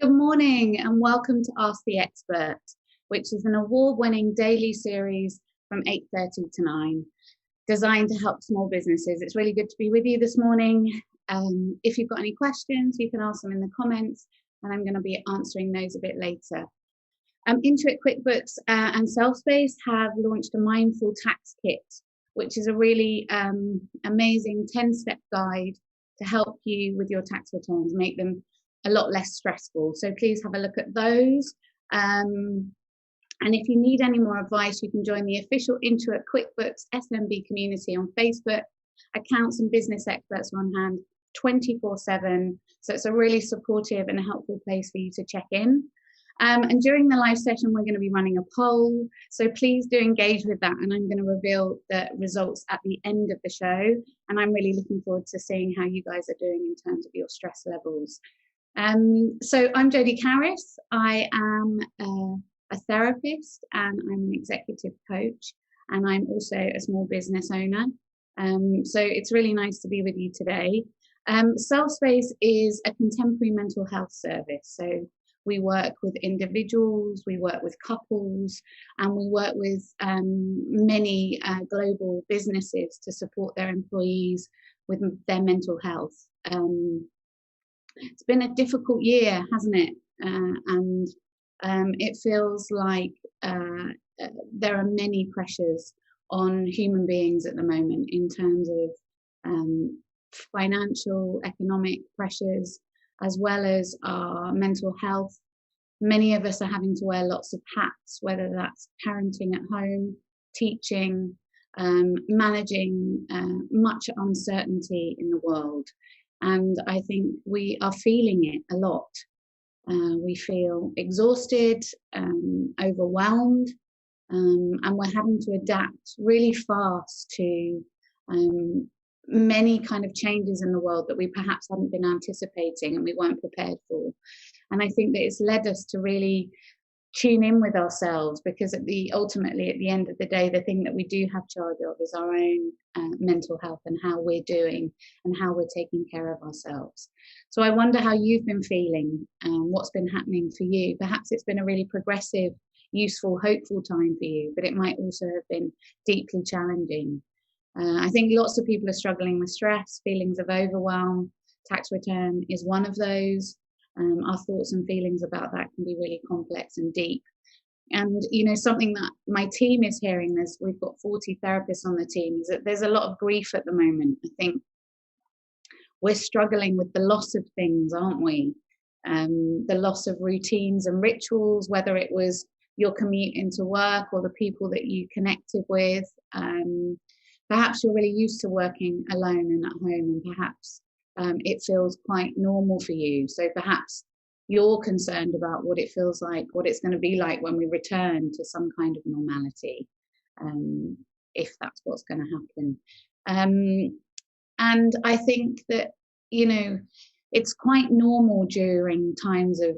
Good morning and welcome to Ask the Expert, which is an award-winning daily series from 8:30 to 9, designed to help small businesses. It's really good to be with you this morning. If you've got any questions, you can ask them in the comments, and I'm going to be answering those a bit later. Intuit, QuickBooks and Selfspace have launched a Mindful Tax Kit, which is a really amazing 10-step guide to help you with your tax returns, make them a lot less stressful. So please have a look at those. And if you need any more advice, you can join the official Intuit QuickBooks SMB community on Facebook. Accounts and business experts are on hand 24/7. So it's a really supportive and helpful place for you to check in. And during the live session, we're going to be running a poll. So please do engage with that. And I'm going to reveal the results at the end of the show. And I'm really looking forward to seeing how you guys are doing in terms of your stress levels. So I'm Jodie Cariss. I am a therapist and I'm an executive coach, and I'm also a small business owner. So it's really nice to be with you today. Selfspace is a contemporary mental health service. So we work with individuals, we work with couples, and we work with many global businesses to support their employees with their mental health. It's been a difficult year, hasn't it? And it feels like there are many pressures on human beings at the moment in terms of financial, economic pressures, as well as our mental health. Many of us are having to wear lots of hats, whether that's parenting at home, teaching, managing much uncertainty in the world. And I think we are feeling it a lot. We feel exhausted, overwhelmed, and we're having to adapt really fast to many kind of changes in the world that we perhaps hadn't been anticipating and we weren't prepared for. And I think that it's led us to really tune in with ourselves, because ultimately at the end of the day, the thing that we do have charge of is our own mental health and how we're doing and how we're taking care of ourselves. So I wonder how you've been feeling, what's been happening for you. Perhaps it's been a really progressive, useful, hopeful time for you, but it might also have been deeply challenging. I think lots of people are struggling with stress, feelings of overwhelm. Tax return is one of those. Our thoughts and feelings about that can be really complex and deep. And, something that my team is hearing, we've got 40 therapists on the team, is that there's a lot of grief at the moment. I think we're struggling with the loss of things, aren't we? The loss of routines and rituals, whether it was your commute into work or the people that you connected with. Perhaps you're really used to working alone and at home, and perhaps it feels quite normal for you. So perhaps you're concerned about what it feels like, what it's going to be like when we return to some kind of normality, if that's what's going to happen. And I think that, it's quite normal during times of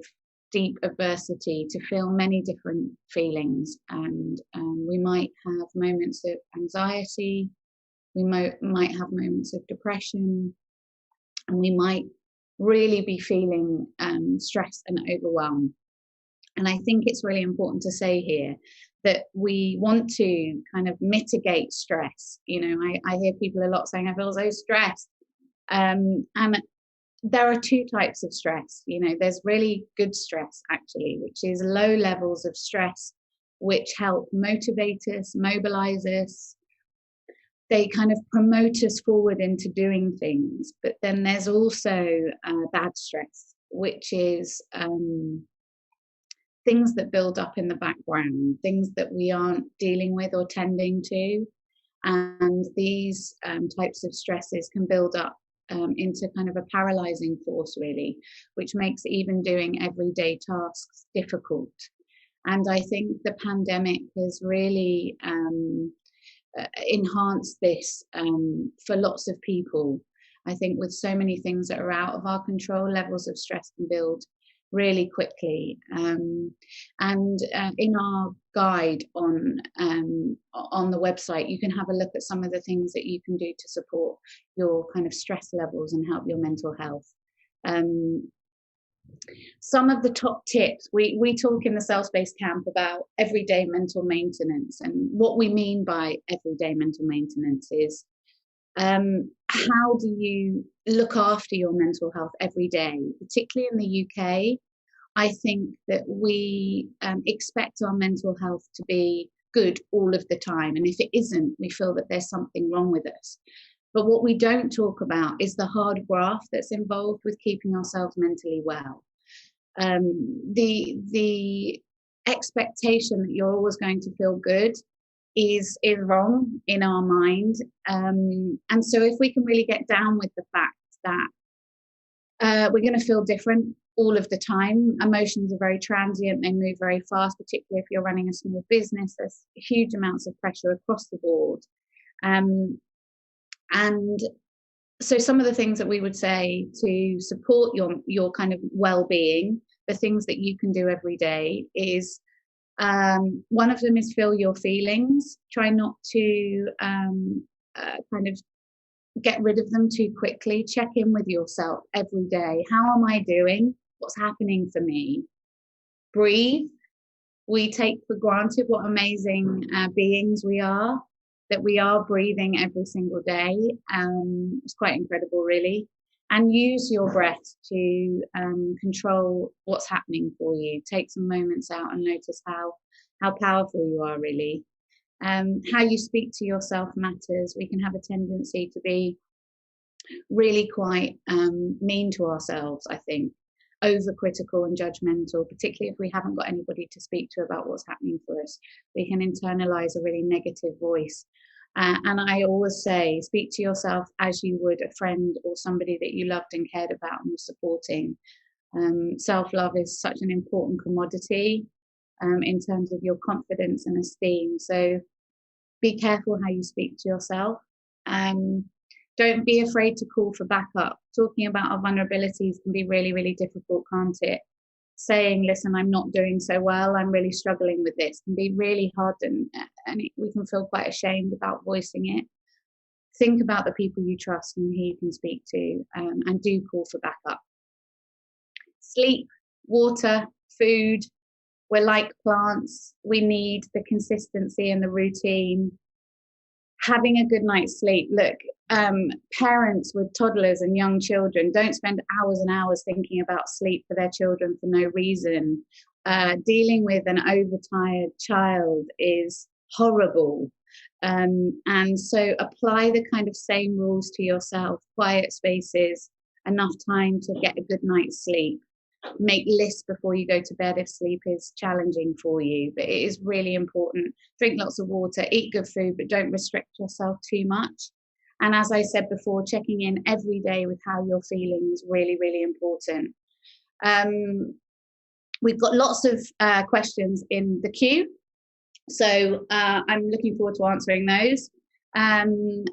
deep adversity to feel many different feelings. And we might have moments of anxiety, we might have moments of depression, and we might really be feeling stress and overwhelm. And I think it's really important to say here that we want to kind of mitigate stress. I hear people a lot saying, I feel so stressed. And there are two types of stress. There's really good stress, actually, which is low levels of stress, which help motivate us, mobilize us. They kind of promote us forward into doing things. But then there's also bad stress, which is things that build up in the background, things that we aren't dealing with or tending to. And these types of stresses can build up into kind of a paralyzing force, really, which makes even doing everyday tasks difficult. And I think the pandemic has really enhance this for lots of people. I think with so many things that are out of our control, levels of stress can build really quickly. And in our guide on the website, you can have a look at some of the things that you can do to support your kind of stress levels and help your mental health. Some of the top tips, we talk in the self-space camp about everyday mental maintenance, and what we mean by everyday mental maintenance is how do you look after your mental health every day, particularly in the UK. I think that we expect our mental health to be good all of the time, and if it isn't, we feel that there's something wrong with us. But what we don't talk about is the hard graft that's involved with keeping ourselves mentally well. The expectation that you're always going to feel good is wrong in our mind. And so if we can really get down with the fact that we're going to feel different all of the time. Emotions are very transient, they move very fast, particularly if you're running a small business. There's huge amounts of pressure across the board. And so some of the things that we would say to support your kind of well-being, the things that you can do every day is, one of them is feel your feelings. Try not to kind of get rid of them too quickly. Check in with yourself every day. How am I doing? What's happening for me? Breathe. We take for granted what amazing beings we are, that we are breathing every single day. It's quite incredible, really. And use your breath to control what's happening for you. Take some moments out and notice how powerful you are, really. How you speak to yourself matters. We can have a tendency to be really quite mean to ourselves, I think, overcritical and judgmental, particularly if we haven't got anybody to speak to about what's happening for us. We can internalize a really negative voice. And I always say, speak to yourself as you would a friend or somebody that you loved and cared about and was supporting. Self-love is such an important commodity in terms of your confidence and esteem. So be careful how you speak to yourself. Don't be afraid to call for backup. Talking about our vulnerabilities can be really, really difficult, can't it? Saying, listen, I'm not doing so well, I'm really struggling with this, can be really hard, and we can feel quite ashamed about voicing it. Think about the people you trust and who you can speak to, and do call for backup. Sleep, water, food. We're like plants. We need the consistency and the routine. Having a good night's sleep. Look, parents with toddlers and young children don't spend hours and hours thinking about sleep for their children for no reason. Dealing with an overtired child is horrible. And so apply the kind of same rules to yourself. Quiet spaces, enough time to get a good night's sleep. Make lists before you go to bed if sleep is challenging for you, but it is really important. Drink lots of water, eat good food, but don't restrict yourself too much. And as I said before, checking in every day with how you're feeling is really, really important. We've got lots of questions in the queue, so I'm looking forward to answering those. And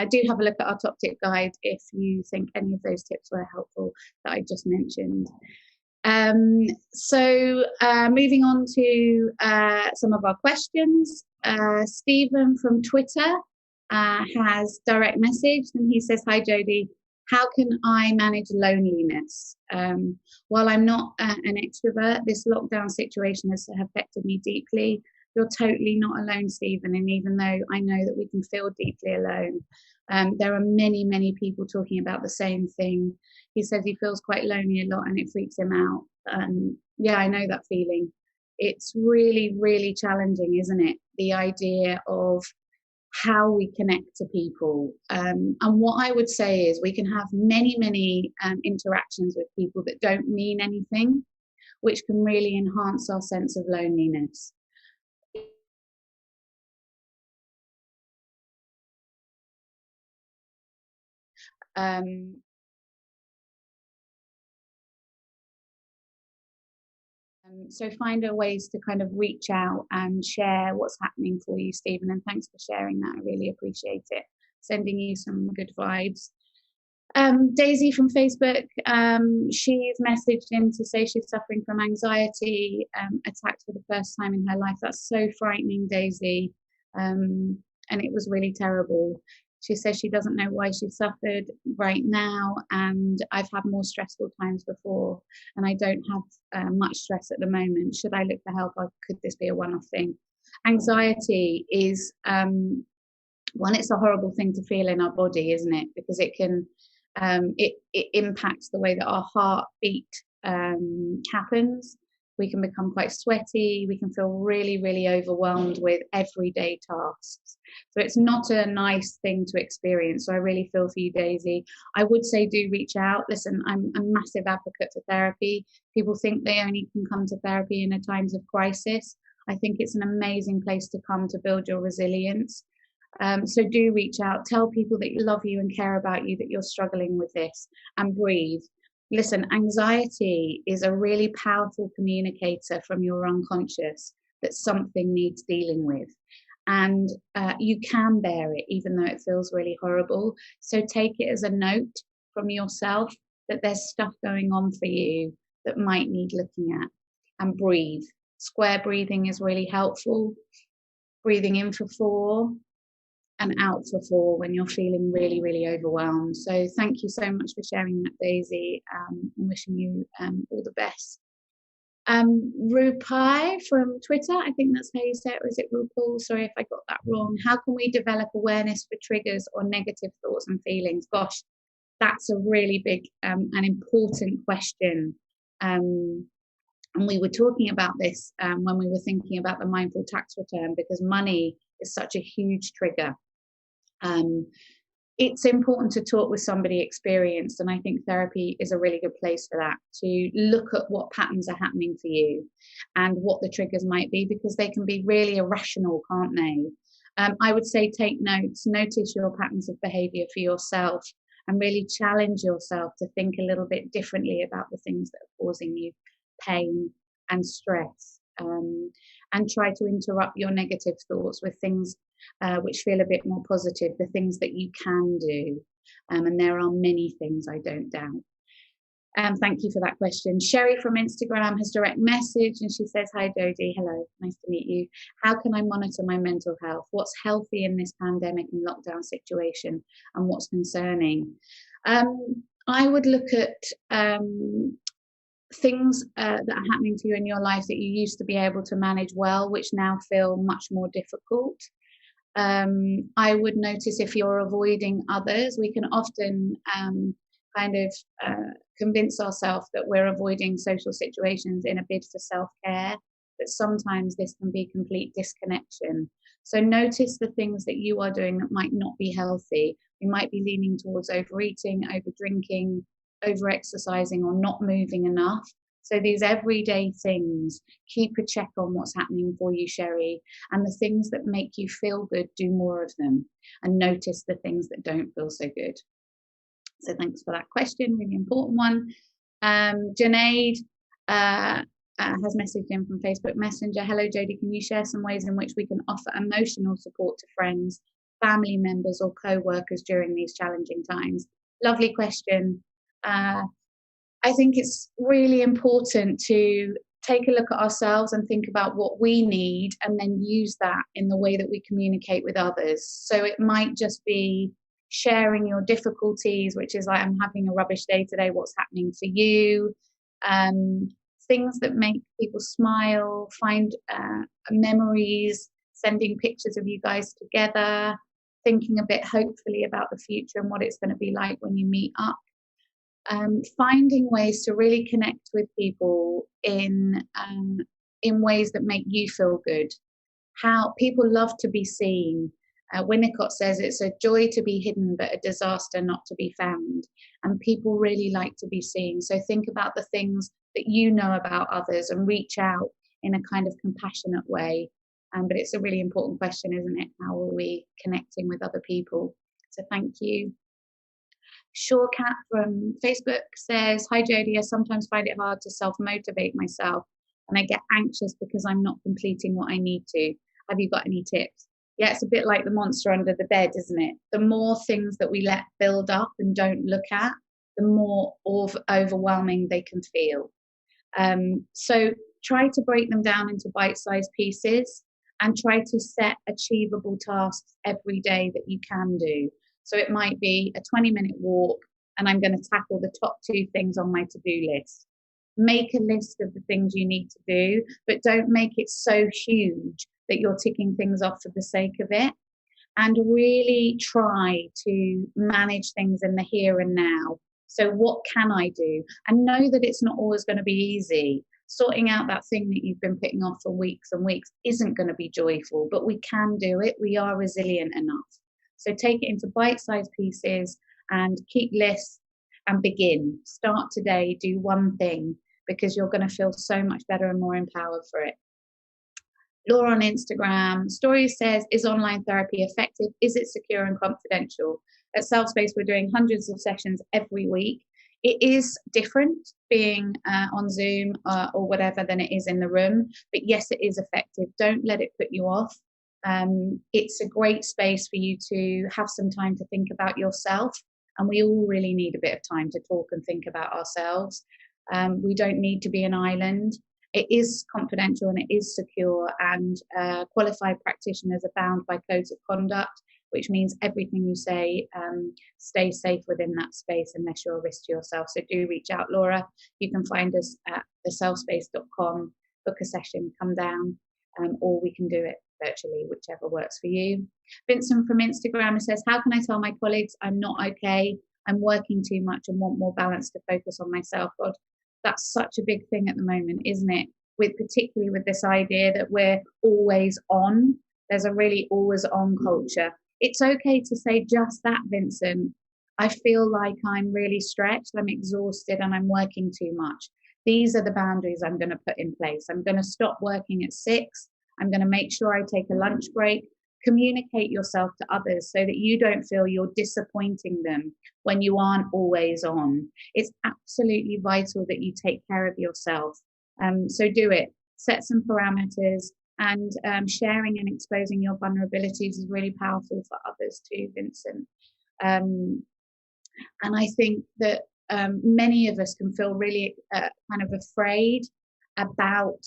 do have a look at our top tip guide if you think any of those tips were helpful that I just mentioned. So moving on to some of our questions. Stephen from Twitter has direct messaged, and he says, hi Jodie, how can I manage loneliness? While I'm not an extrovert, this lockdown situation has affected me deeply. You're totally not alone, Stephen, and even though I know that we can feel deeply alone, there are many, many people talking about the same thing. He says he feels quite lonely a lot and it freaks him out. Yeah, I know that feeling. It's really, really challenging, isn't it? The idea of how we connect to people. And what I would say is we can have many, many interactions with people that don't mean anything, which can really enhance our sense of loneliness. So find a ways to kind of reach out and share what's happening for you, Stephen, and thanks for sharing that. I really appreciate it. Sending you some good vibes. Daisy from Facebook, she's messaged in to say she's suffering from anxiety attacks for the first time in her life. That's so frightening, Daisy, and it was really terrible. She says she doesn't know why she suffered right now, and I've had more stressful times before, and I don't have much stress at the moment. Should I look for help, or could this be a one-off thing? Anxiety is one, it's a horrible thing to feel in our body, isn't it? Because it can it impacts the way that our heartbeat happens. We can become quite sweaty. We can feel really, really overwhelmed with everyday tasks. So it's not a nice thing to experience. So I really feel for you, Daisy. I would say do reach out. Listen, I'm a massive advocate for therapy. People think they only can come to therapy in times of crisis. I think it's an amazing place to come to build your resilience. So do reach out. Tell people that love you and care about you that you're struggling with this, and breathe. Listen, anxiety is a really powerful communicator from your unconscious that something needs dealing with. And you can bear it, even though it feels really horrible. So take it as a note from yourself that there's stuff going on for you that might need looking at. And breathe. Square breathing is really helpful. Breathing in for 4 and out for 4 when you're feeling really, really overwhelmed. So thank you so much for sharing that, Daisy, and wishing you all the best. Rupai from Twitter, I think that's how you say it, or is it RuPaul? Sorry if I got that wrong. How can we develop awareness for triggers or negative thoughts and feelings? Gosh, that's a really big and important question. And we were talking about this when we were thinking about the mindful tax return, because money is such a huge trigger. It's important to talk with somebody experienced, and I think therapy is a really good place for that, to look at what patterns are happening for you and what the triggers might be, because they can be really irrational, can't they? I would say take notes, notice your patterns of behavior for yourself, and really challenge yourself to think a little bit differently about the things that are causing you pain and stress, and try to interrupt your negative thoughts with things which feel a bit more positive, the things that you can do. And there are many things, I don't doubt. Thank you for that question. Sherry from Instagram has direct message, and she says, hi Jodie, hello, nice to meet you. How can I monitor my mental health? What's healthy in this pandemic and lockdown situation, and what's concerning? I would look at things that are happening to you in your life that you used to be able to manage well, which now feel much more difficult. I would notice if you're avoiding others. We can often convince ourselves that we're avoiding social situations in a bid for self-care, but sometimes this can be complete disconnection. So notice the things that you are doing that might not be healthy. You might be leaning towards overeating, over drinking, over exercising, or not moving enough. So these everyday things, keep a check on what's happening for you, Sherry, and the things that make you feel good, do more of them, and notice the things that don't feel so good. So thanks for that question, really important one. Junaid has messaged in from Facebook Messenger. Hello, Jodie, can you share some ways in which we can offer emotional support to friends, family members, or co-workers during these challenging times? Lovely question. I think it's really important to take a look at ourselves and think about what we need, and then use that in the way that we communicate with others. So it might just be sharing your difficulties, which is like, I'm having a rubbish day today, what's happening for you? Things that make people smile, find memories, sending pictures of you guys together, thinking a bit hopefully about the future and what it's going to be like when you meet up. Finding ways to really connect with people in ways that make you feel good. How people love to be seen. Winnicott says it's a joy to be hidden, but a disaster not to be found. And people really like to be seen. So think about the things that you know about others and reach out in a kind of compassionate way. But it's a really important question, isn't it? How are we connecting with other people? So thank you. Shawcat from Facebook says, hi Jodie, I sometimes find it hard to self-motivate myself, and I get anxious because I'm not completing what I need to. Have you got any tips? Yeah, it's a bit like the monster under the bed, isn't it? The more things that we let build up and don't look at, the more overwhelming they can feel. So try to break them down into bite-sized pieces, and try to set achievable tasks every day that you can do. So it might be a 20-minute walk, and I'm going to tackle the top 2 things on my to-do list. Make a list of the things you need to do, but don't make it so huge that you're ticking things off for the sake of it. And really try to manage things in the here and now. So what can I do? And know that it's not always going to be easy. Sorting out that thing that you've been putting off for weeks and weeks isn't going to be joyful, but we can do it. We are resilient enough. So take it into bite-sized pieces and keep lists and begin. Start today, do one thing, because you're going to feel so much better and more empowered for it. Laura on Instagram, Story says, is online therapy effective? Is it secure and confidential? At Self-Space, we're doing hundreds of sessions every week. It is different being on Zoom or whatever than it is in the room. But yes, it is effective. Don't let it put you off. It's a great space for you to have some time to think about yourself. And we all really need a bit of time to talk and think about ourselves. We don't need to be an island. It is confidential and it is secure, and qualified practitioners are bound by codes of conduct, which means everything you say stays safe within that space unless you're a risk to yourself. So do reach out, Laura. You can find us at theselfspace.com, book a session, come down, or we can do it virtually, whichever works for you. Vincent from Instagram says, how can I tell my colleagues I'm not okay? I'm working too much and want more balance to focus on myself. God, that's such a big thing at the moment, isn't it? Particularly with this idea that we're always on. There's a really always on culture. It's okay to say just that, Vincent. I feel like I'm really stretched, I'm exhausted, and I'm working too much. These are the boundaries I'm going to put in place. I'm going to stop working at 6. I'm going to make sure I take a lunch break. Communicate yourself to others so that you don't feel you're disappointing them when you aren't always on. It's absolutely vital that you take care of yourself. So do it. Set some parameters, and sharing and exposing your vulnerabilities is really powerful for others too, Vincent. And I think that many of us can feel really kind of afraid about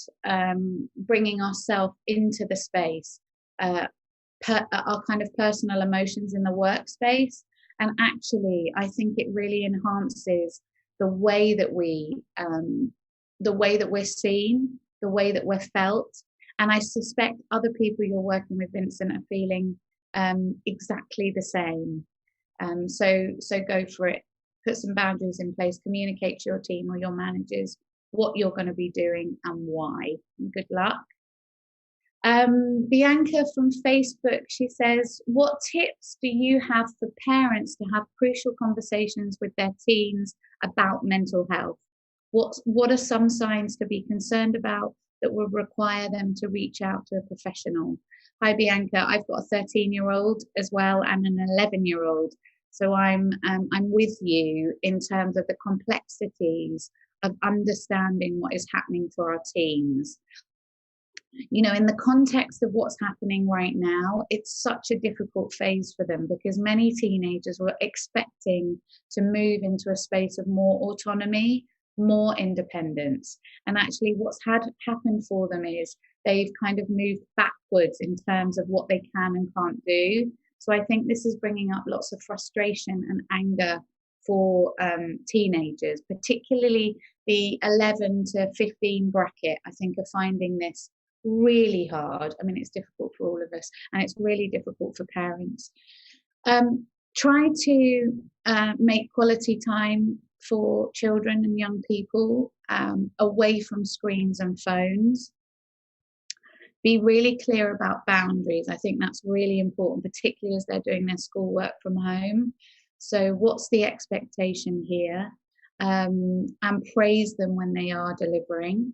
bringing ourselves into the space. Our kind of personal emotions in the workspace, and actually I think it really enhances the way that we're seen, the way that we're felt. And I suspect other people you're working with, Vincent, are feeling exactly the same. So go for it. Put some boundaries in place. Communicate to your team or your managers what you're going to be doing and why. Good luck. Bianca from Facebook, she says, what tips do you have for parents to have crucial conversations with their teens about mental health? What are some signs to be concerned about that will require them to reach out to a professional? Hi, Bianca. I've got a 13-year-old as well and an 11-year-old. So I'm with you in terms of the complexities of understanding what is happening for our teens. You know, in the context of what's happening right now, it's such a difficult phase for them because many teenagers were expecting to move into a space of more autonomy, more independence. And actually what's happened for them is they've kind of moved backwards in terms of what they can and can't do. So I think this is bringing up lots of frustration and anger for teenagers, particularly the 11 to 15 bracket. I think are finding this really hard. I mean, it's difficult for all of us, and it's really difficult for parents. Try to make quality time for children and young people away from screens and phones. Be really clear about boundaries. I think that's really important, particularly as they're doing their schoolwork from home. So what's the expectation here? And praise them when they are delivering.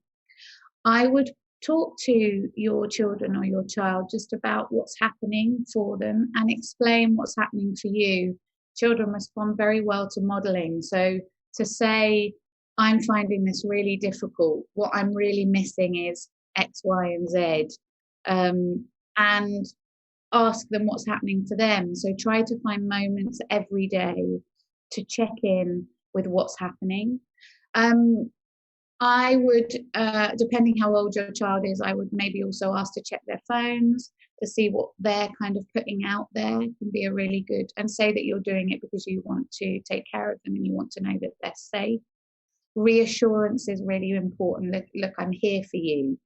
I would talk to your children or your child just about what's happening for them and explain what's happening for you. Children respond very well to modeling. So to say, I'm finding this really difficult, what I'm really missing is X, Y, and Z, and ask them what's happening to them. So try to find moments every day to check in with what's happening. I would, depending how old your child is, I would maybe also ask to check their phones, to see what they're kind of putting out there can be a really good, and say that you're doing it because you want to take care of them and you want to know that they're safe. Reassurance is really important. Look, I'm here for you.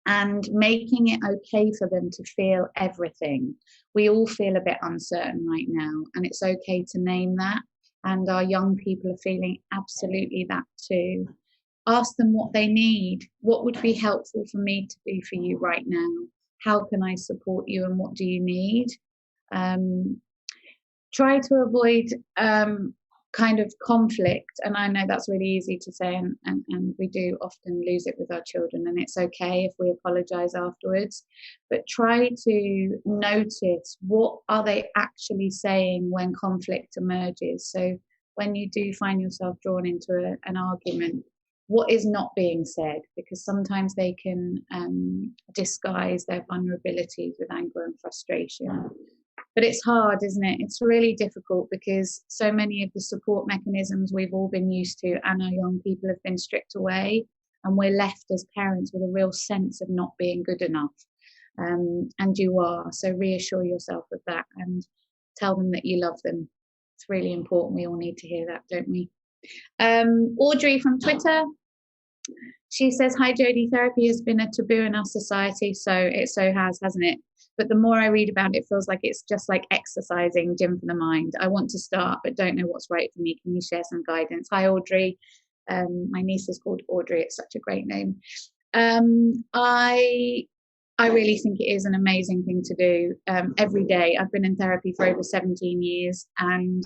And making it okay for them to feel everything. We all feel a bit uncertain right now, and it's okay to name that. And our young people are feeling absolutely that too. Ask them what they need. What would be helpful for me to do for you right now? How can I support you, and what do you need? Try to avoid kind of conflict, and I know that's really easy to say, and we do often lose it with our children, and it's okay if we apologize afterwards, but try to notice what are they actually saying when conflict emerges. So when you do find yourself drawn into an argument, what is not being said, because sometimes they can disguise their vulnerabilities with anger and frustration. But it's hard, isn't it? It's really difficult, because so many of the support mechanisms we've all been used to and our young people have been stripped away, and we're left as parents with a real sense of not being good enough. And you are. So reassure yourself of that and tell them that you love them. It's really important. We all need to hear that, don't we? Audrey from Twitter. She says, hi Jodie, therapy has been a taboo in our society, so it so has, hasn't it? But the more I read about it, it feels like it's just like exercising, gym for the mind. I want to start, but don't know what's right for me. Can you share some guidance? Hi, Audrey. My niece is called Audrey. It's such a great name. I really think it is an amazing thing to do every day. I've been in therapy for over 17 years, and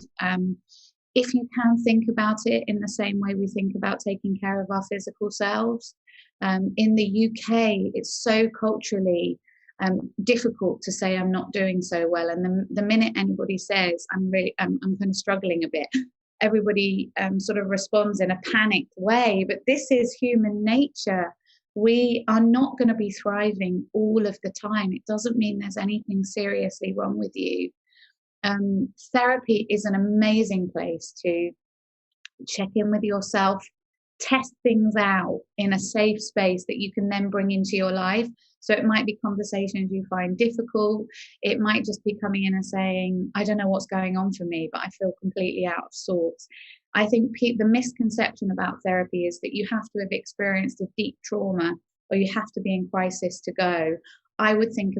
if you can think about it in the same way we think about taking care of our physical selves. In the UK, it's so culturally difficult to say I'm not doing so well, and the minute anybody says I'm kind of struggling a bit, everybody sort of responds in a panicked way. But this is human nature. We are not going to be thriving all of the time. It doesn't mean there's anything seriously wrong with you. Therapy is an amazing place to check in with yourself, test things out in a safe space that you can then bring into your life. So it might be conversations you find difficult. It might just be coming in and saying, I don't know what's going on for me, but I feel completely out of sorts. I think the misconception about therapy is that you have to have experienced a deep trauma, or you have to be in crisis to go. I would think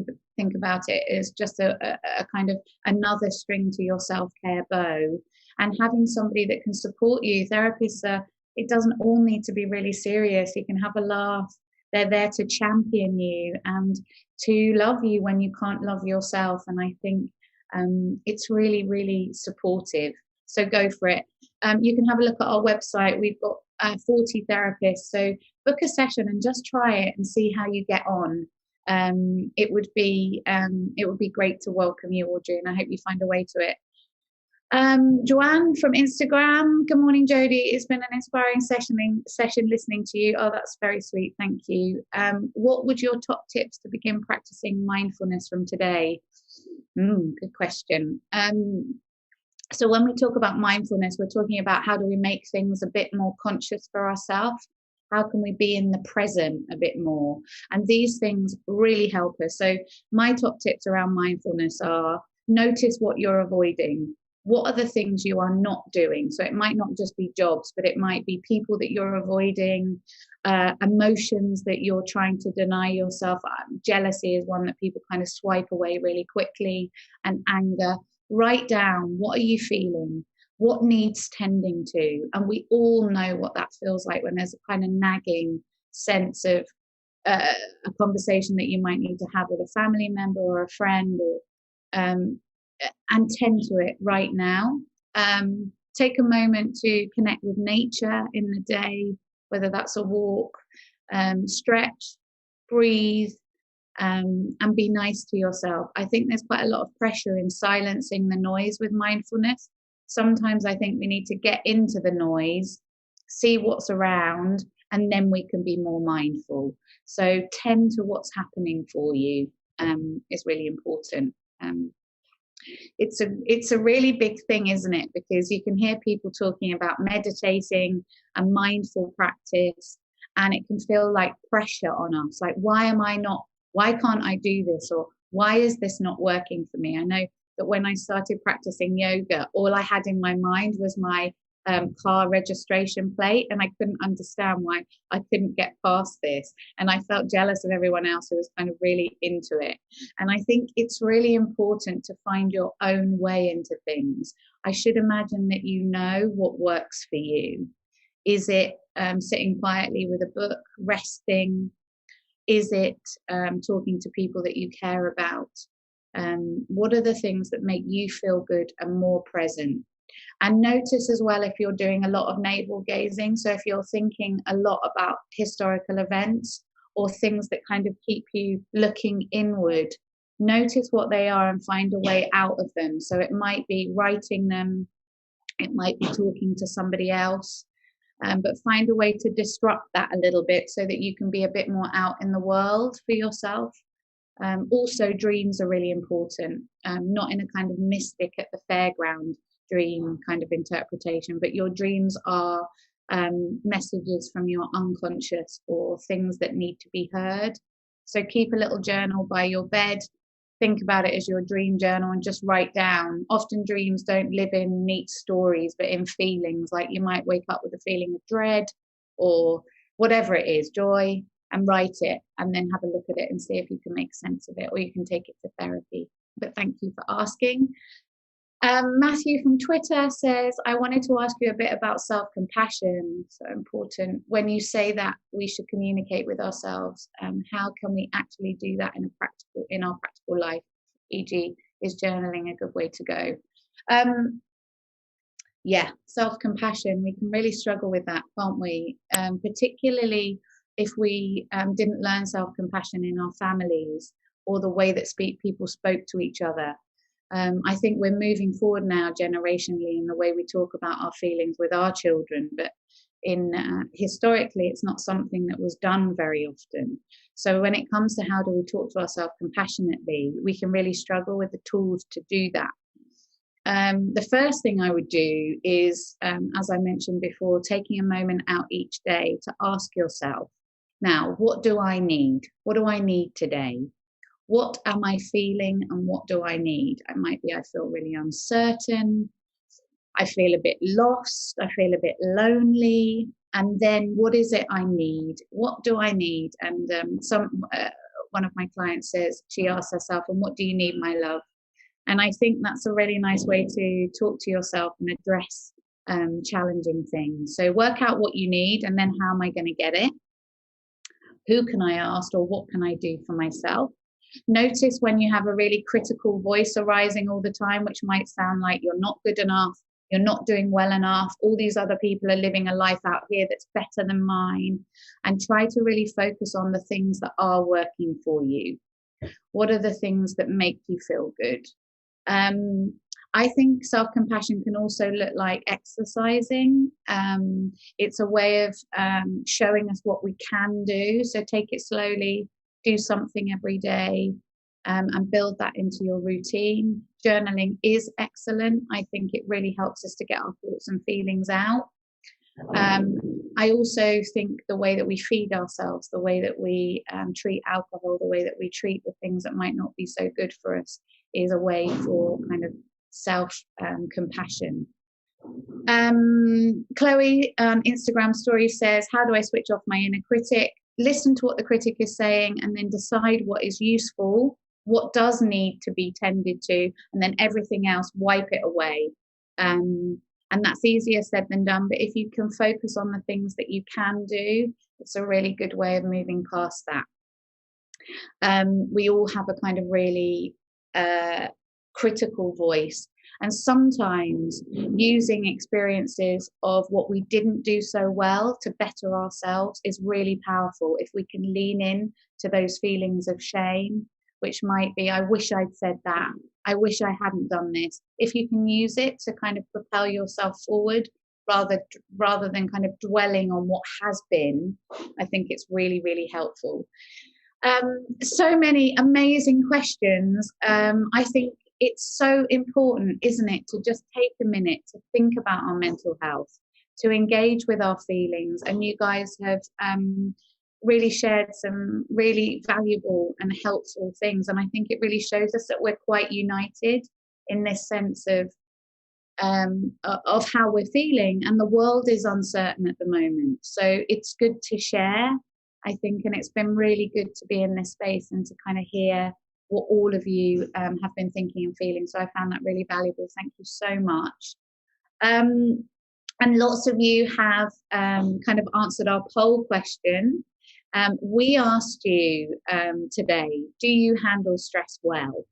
about it as just a kind of another string to your self-care bow, and having somebody that can support you. Therapists it doesn't all need to be really serious. You can have a laugh. They're there to champion you and to love you when you can't love yourself. And I think it's really, really supportive. So go for it. You can have a look at our website. We've got 40 therapists. So book a session and just try it and see how you get on. It would be great to welcome you, Audrey, and I hope you find a way to it. Joanne from Instagram. Good morning, Jodie. It's been an inspiring session listening to you. Oh, that's very sweet. Thank you. What would your top tips to begin practicing mindfulness from today? Good question. So when we talk about mindfulness, we're talking about how do we make things a bit more conscious for ourselves? How can we be in the present a bit more? And these things really help us. So my top tips around mindfulness are: notice what you're avoiding. What are the things you are not doing? So it might not just be jobs, but it might be people that you're avoiding, emotions that you're trying to deny yourself. Jealousy is one that people kind of swipe away really quickly, and anger. Write down, what are you feeling? What needs tending to? And we all know what that feels like when there's a kind of nagging sense of a conversation that you might need to have with a family member or a friend, or and tend to it right now. Take a moment to connect with nature in the day, whether that's a walk, stretch, breathe, and be nice to yourself. I think there's quite a lot of pressure in silencing the noise with mindfulness. Sometimes I think we need to get into the noise, see what's around, and then we can be more mindful. So tend to what's happening for you is really important. It's a really big thing, isn't it? Because you can hear people talking about meditating and mindful practice, and it can feel like pressure on us. Like, why am I not why can't I do this? Or why is this not working for me? I know that when I started practicing yoga, all I had in my mind was my car registration plate, and I couldn't understand why I couldn't get past this. And I felt jealous of everyone else who was kind of really into it. And I think it's really important to find your own way into things. I should imagine that you know what works for you. Is it sitting quietly with a book, resting? Is it talking to people that you care about? What are the things that make you feel good and more present? And notice as well if you're doing a lot of navel gazing. So if you're thinking a lot about historical events or things that kind of keep you looking inward, notice what they are and find a way out of them. So it might be writing them, it might be talking to somebody else, but find a way to disrupt that a little bit so that you can be a bit more out in the world for yourself. Also, dreams are really important, not in a kind of mystic at the fairground dream kind of interpretation, but your dreams are messages from your unconscious or things that need to be heard. So keep a little journal by your bed. Think about it as your dream journal and just write down. Often dreams don't live in neat stories, but in feelings. Like you might wake up with a feeling of dread or whatever it is, joy, and write it and then have a look at it and see if you can make sense of it, or you can take it to therapy. But thank you for asking. Matthew from Twitter says, I wanted to ask you a bit about self-compassion. So important. When you say that we should communicate with ourselves, how can we actually do that in our practical life? E.g., is journaling a good way to go? Yeah, self-compassion. We can really struggle with that, can't we? Particularly if we didn't learn self-compassion in our families or the way that people spoke to each other. I think we're moving forward now generationally in the way we talk about our feelings with our children, but historically it's not something that was done very often. So when it comes to how do we talk to ourselves compassionately, we can really struggle with the tools to do that. The first thing I would do is, as I mentioned before, taking a moment out each day to ask yourself, now, what do I need? What do I need today? What am I feeling and what do I need? It might be I feel really uncertain. I feel a bit lost. I feel a bit lonely. And then what is it I need? What do I need? And one of my clients says, she asks herself, and what do you need, my love? And I think that's a really nice way to talk to yourself and address challenging things. So work out what you need and then how am I going to get it? Who can I ask or what can I do for myself? Notice when you have a really critical voice arising all the time, which might sound like you're not good enough, you're not doing well enough, all these other people are living a life out here that's better than mine, and try to really focus on the things that are working for you. What are the things that make you feel good? I think self-compassion can also look like exercising. It's a way of showing us what we can do. So take it slowly, do something every day, and build that into your routine. Journaling is excellent. I think it really helps us to get our thoughts and feelings out. I also think the way that we feed ourselves, the way that we treat alcohol, the way that we treat the things that might not be so good for us is a way for kind of self-compassion. Chloe, Instagram story says, how do I switch off my inner critic? Listen to what the critic is saying and then decide what is useful, what does need to be tended to, and then everything else, wipe it away. And that's easier said than done, but if you can focus on the things that you can do, it's a really good way of moving past that. We all have a kind of really critical voice, and sometimes using experiences of what we didn't do so well to better ourselves is really powerful. If we can lean in to those feelings of shame, which might be, I wish I'd said that, I wish I hadn't done this. If you can use it to kind of propel yourself forward rather than kind of dwelling on what has been, I think it's really, really helpful. So many amazing questions. I think it's so important, isn't it, to just take a minute to think about our mental health, to engage with our feelings. And you guys have really shared some really valuable and helpful things. And I think it really shows us that we're quite united in this sense of how we're feeling, and the world is uncertain at the moment. So it's good to share, I think, and it's been really good to be in this space and to kind of hear what all of you have been thinking and feeling. So I found that really valuable. Thank you so much. And lots of you have kind of answered our poll question. We asked you today, do you handle stress well?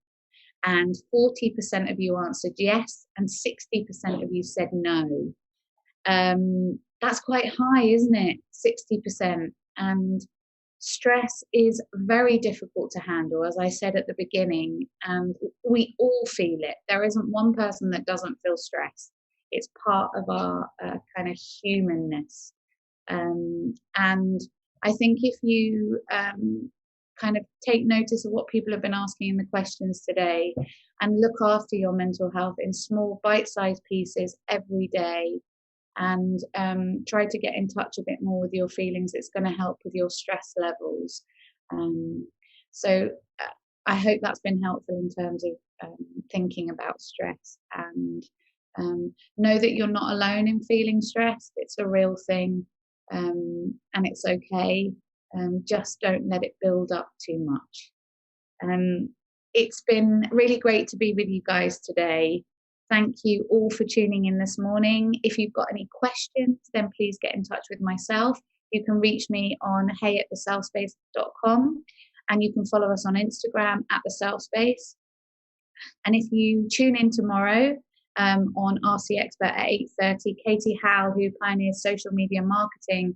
And 40% of you answered yes, and 60% of you said no. That's quite high, isn't it? 60%. And stress is very difficult to handle, as I said at the beginning, and we all feel it. There isn't one person that doesn't feel stress. It's part of our kind of humanness. And I think if you kind of take notice of what people have been asking in the questions today and look after your mental health in small bite-sized pieces every day, and try to get in touch a bit more with your feelings, it's going to help with your stress levels. So I hope that's been helpful in terms of thinking about stress, and know that you're not alone in feeling stressed. It's a real thing, and it's okay. Just don't let it build up too much. It's been really great to be with you guys today. Thank you all for tuning in this morning. If you've got any questions, then please get in touch with myself. You can reach me on hey@theselfspace.com, and you can follow us on Instagram @theselfspace. And if you tune in tomorrow on RC Expert at 8:30, Katie Howe, who pioneers social media marketing,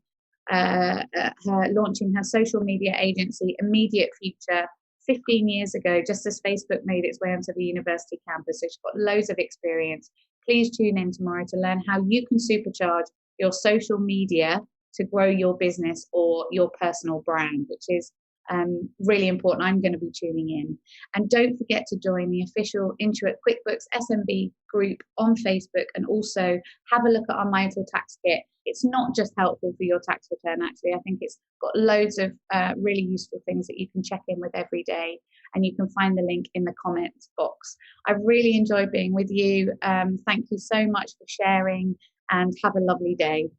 launching her social media agency, Immediate Future, 15 years ago, just as Facebook made its way onto the university campus. So she's got loads of experience. Please tune in tomorrow to learn how you can supercharge your social media to grow your business or your personal brand, which is really important. I'm going to be tuning in. And don't forget to join the official Intuit QuickBooks SMB group on Facebook, and also have a look at our Mindful Tax Kit. It's not just helpful for your tax return, actually. I think it's got loads of really useful things that you can check in with every day, and you can find the link in the comments box. I've really enjoyed being with you. Thank you so much for sharing, and have a lovely day.